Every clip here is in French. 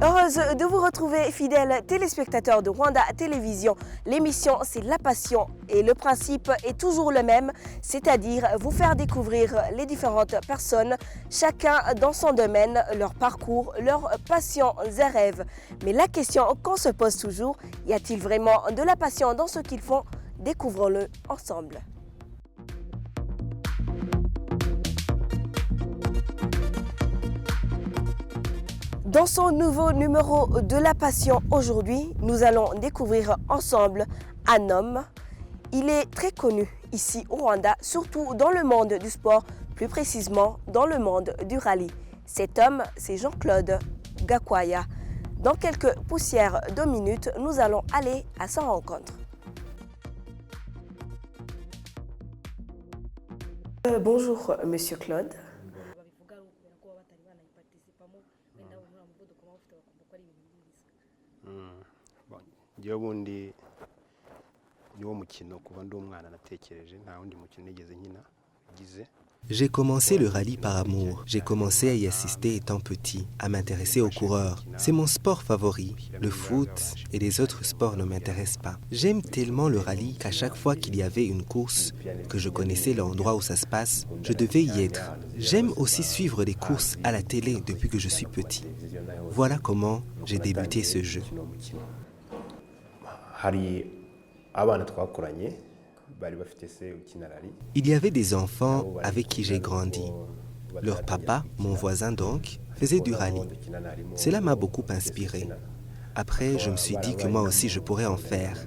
Heureuse de vous retrouver, fidèles téléspectateurs de Rwanda Télévision. L'émission, c'est La Passion et le principe est toujours le même, c'est-à-dire vous faire découvrir les différentes personnes, chacun dans son domaine, leur parcours, leurs passions et rêves. Mais la question qu'on se pose toujours, y a-t-il vraiment de la passion dans ce qu'ils font? Découvrons-le ensemble. Dans son nouveau numéro de La Passion aujourd'hui, nous allons découvrir ensemble un homme. Il est très connu ici au Rwanda, surtout dans le monde du sport, plus précisément dans le monde du rallye. Cet homme, c'est Jean-Claude Gakwaya. Dans quelques poussières de minutes, nous allons aller à sa rencontre. Bonjour, Monsieur Claude. Njyewe ubundi niwo mukino kuva ndi umwana natekereje nta wundi mukino nigeze nkina gize. J'ai commencé le rallye par amour. J'ai commencé à y assister étant petit, à m'intéresser aux coureurs. C'est mon sport favori. Le foot et les autres sports ne m'intéressent pas. J'aime tellement le rallye qu'à chaque fois qu'il y avait une course, que je connaissais l'endroit où ça se passe, je devais y être. J'aime aussi suivre les courses à la télé depuis que je suis petit. Voilà comment j'ai débuté ce jeu. Il y avait des enfants avec qui j'ai grandi. Leur papa, mon voisin donc, faisait du rallye. Cela m'a beaucoup inspiré. Après, je me suis dit que moi aussi je pourrais en faire.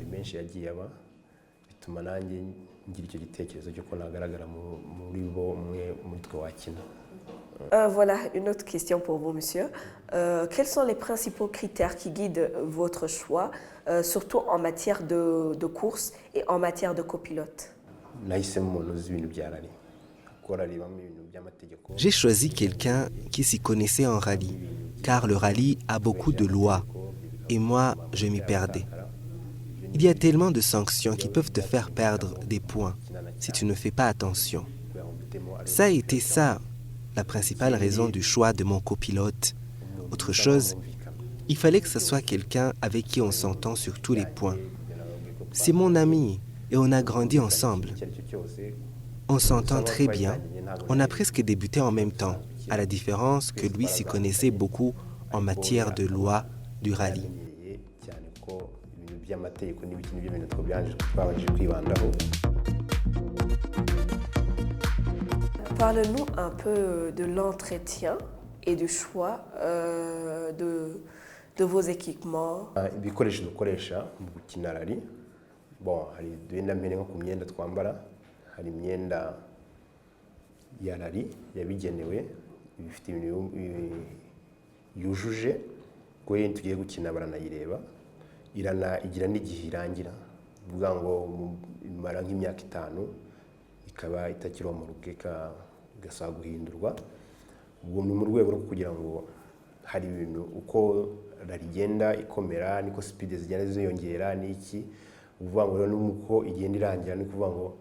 Voilà une autre question pour vous, monsieur. Quels sont les principaux critères qui guident votre choix, surtout en matière de course et en matière de copilote? J'ai choisi quelqu'un qui s'y connaissait en rallye, car le rallye a beaucoup de lois, et moi, je m'y perdais. Il y a tellement de sanctions qui peuvent te faire perdre des points si tu ne fais pas attention. Ça a été ça, la principale raison du choix de mon copilote. Autre chose, il fallait que ce soit quelqu'un avec qui on s'entend sur tous les points. C'est mon ami et on a grandi ensemble. On s'entend très bien. On a presque débuté en même temps, à la différence que lui s'y connaissait beaucoup en matière de loi du rallye. Parle-nous un peu de l'entretien et du choix de vos équipements. Ibikoresho dukoresha mu gukina rallye, hari duhenda mbere nko ku myenda twambara, hari imyenda ya rallye yabigenewe ibifite ibintu yujuje ko yindi tugiye gukina baranayireba igira n'igihe irangira, bivuga ngo imara nk'imyaka 5 ikaba itakiriho mu rugeka gasaba guhindurwa. Ubwo ni mu rwego rwo kugira ngo hari ibintu uko rigenda ikomera niko speed zigenda ziyongera n'iki, uvuga ngo nuko igenda irangira ni kuvuga ngo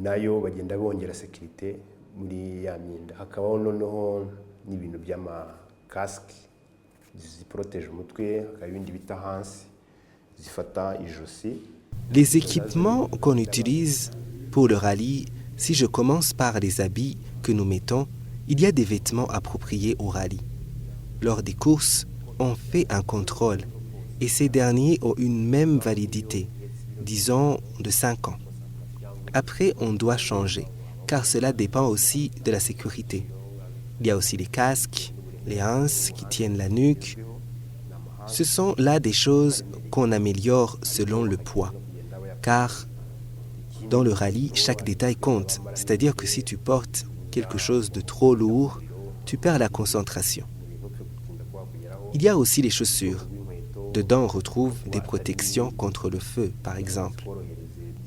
nayo bagenda bongera sécurité muri ya myenda. Hakabaho noneho n'ibintu by'ama casque ziprotège umutwe, hakaba ibindi bita hansi zifata ijosi. Les équipements qu'on utilise pour le rallye, si je commence par les habits que nous mettons, il y a des vêtements appropriés au rallye. Lors des courses, on fait un contrôle et ces derniers ont une même validité, disons de 5 ans. Après, on doit changer, car cela dépend aussi de la sécurité. Il y a aussi les casques, les hanches qui tiennent la nuque. Ce sont là des choses qu'on améliore selon le poids, car dans le rallye, chaque détail compte. C'est-à-dire que si tu portes quelque chose de trop lourd, tu perds la concentration. Il y a aussi les chaussures. Dedans, on retrouve des protections contre le feu, par exemple.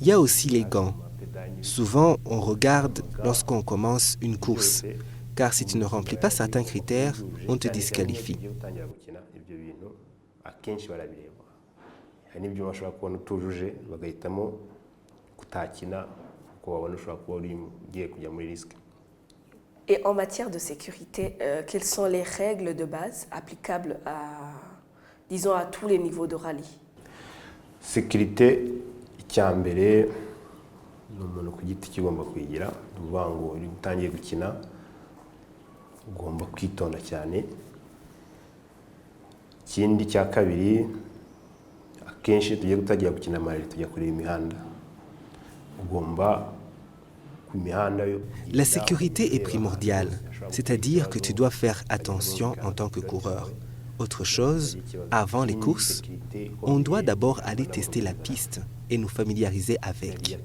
Il y a aussi les gants. Souvent, on regarde lorsqu'on commence une course, car si tu ne remplis pas certains critères, on te disqualifie. Et en matière de sécurité, quelles sont les règles de base applicables disons à tous les niveaux de rallye? Sécurité icya mbere ni umuntu ku giti kigomba kuyigira, ni ukuvuga ngo uri utangiye gukina ugomba kwitonda cyane. Ikindi cya kabiri, akenshi tugiye gutangira gukina amareri tujya kureba imihanda, ugomba ku mihanda yo. La sécurité est primordiale, c'est-à-dire que tu dois faire attention en tant que coureur. Autre chose, avant les courses, on doit d'abord aller tester la piste et nous familiariser avec,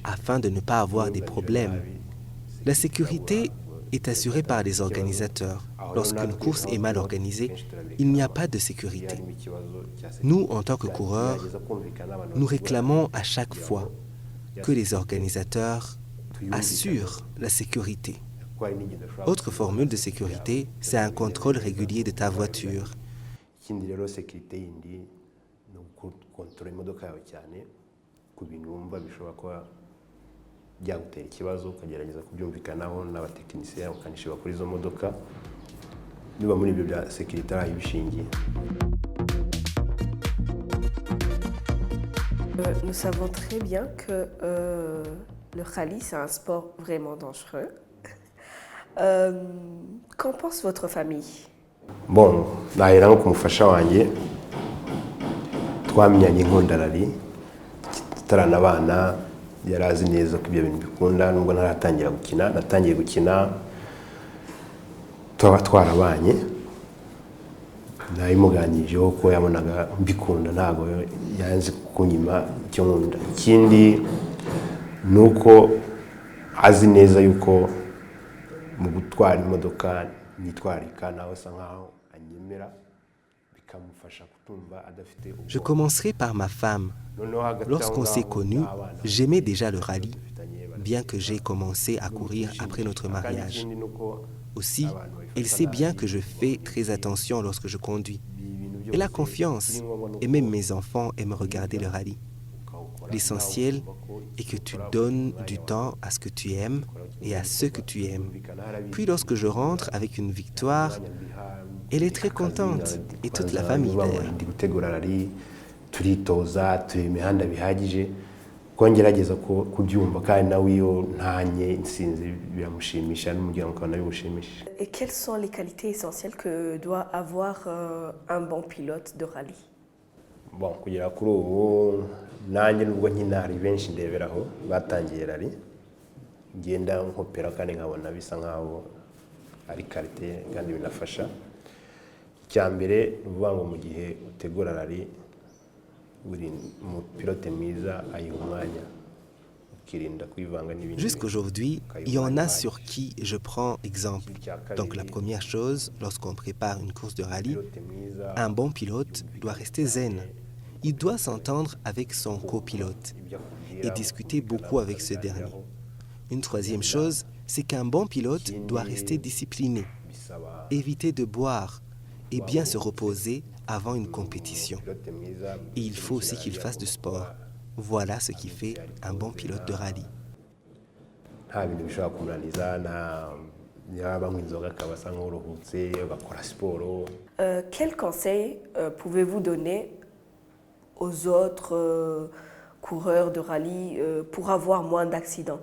afin de ne pas avoir des problèmes. La sécurité est assurée par les organisateurs. Lorsqu'une course est mal organisée, il n'y a pas de sécurité. Nous, en tant que coureurs, nous réclamons à chaque fois que les organisateurs assurent la sécurité. Autre formule de sécurité, c'est un contrôle régulier de ta voiture. Ikindi rero sécurité yindi ni ukontorora imodoka yawe cyane ku bintu wumva bishobora kuba byagutera ikibazo, ukagerageza kubyumvikanaho n'abatekinisiye ukanishyura kuri izo modoka. Niba muri ibyo bya sécurité ari ibishingiye. Nous savons très bien que le rallye, c'est un sport vraiment dangereux. Qu'en pense votre famille? Bon, nahera nko ku mufasha wanjye twamenyanye nkunda rallye, tutaranabana yari azi neza ko ibyo bintu bikunda, nubwo ntaratangira gukina. Natangiye gukina twarabanye, nabimuganirijeho ko yabonaga mbikunda, ntabwo yanze kunyima icyo nkunda. Ikindi ni uko azi neza yuko mu gutwara imodoka nitwarika nawe asa nkaho anyemera, bikamufasha kutumva adafite. Je commencerai par ma femme. Lorsqu'on s'est connus, j'aimais déjà le rallye, bien que j'ai commencé à courir après notre mariage. Aussi, elle sait bien que je fais très attention lorsque je conduis. Elle a confiance, et même mes enfants aiment regarder le rallye. L'essentiel est que tu donnes du temps à ce que tu aimes et à ceux que tu aimes. Puis lorsque je rentre avec une victoire, elle est très contente, et toute la famille d'ailleurs. Turitoza, turi imihanda bihagije, ko ngerageza kubyumva kandi nawe iyo ntanye insinzi biramushimisha n'umuryango ukabona bimushimishije. Et quelles sont les qualités essentielles que doit avoir un bon pilote de rallye? Bon, kugera kuri ubu nanjye nubwo nkina hari benshi ndeberaho batangiye rallye, ngenda nkopera kandi nkabona bisa nkaho ari qualité kandi binafasha. Icya mbere ni ukuvuga ngo mu gihe utegura rallye uri mu pilote mwiza ayiha umwanya ukirinda kwivanga n'ibindi. Jusqu'aujourd'hui, il y en a sur qui je prends exemple. Donc la première chose, lorsqu'on prépare une course de rallye, un bon pilote doit rester zen. Il doit s'entendre avec son copilote et discuter beaucoup avec ce dernier. Une troisième chose, c'est qu'un bon pilote doit rester discipliné, éviter de boire et bien se reposer avant une compétition. Et il faut aussi qu'il fasse du sport. Voilà ce qui fait un bon pilote de rallye. Quel conseil pouvez-vous donner aux autres coureurs de rallye pour avoir moins d'accidents?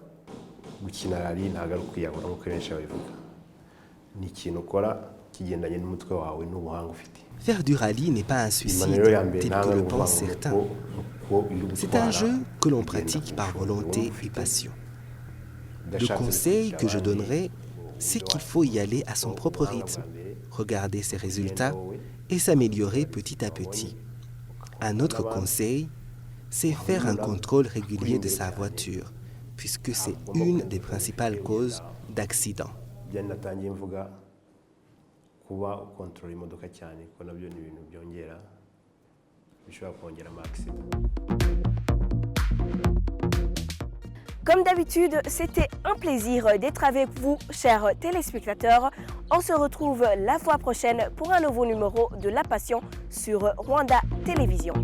Faire du rallye n'est pas un suicide tel que le pensent certains. C'est un jeu que l'on pratique par volonté et passion. Le conseil que je donnerais, c'est qu'il faut y aller à son propre rythme, regarder ses résultats et s'améliorer petit à petit. Un autre conseil, c'est faire un contrôle régulier de sa voiture, puisque c'est une des principales causes d'accidents. Comme d'habitude, c'était un plaisir d'être avec vous, chers téléspectateurs. On se retrouve la fois prochaine pour un nouveau numéro de La Passion sur Rwanda Télévision.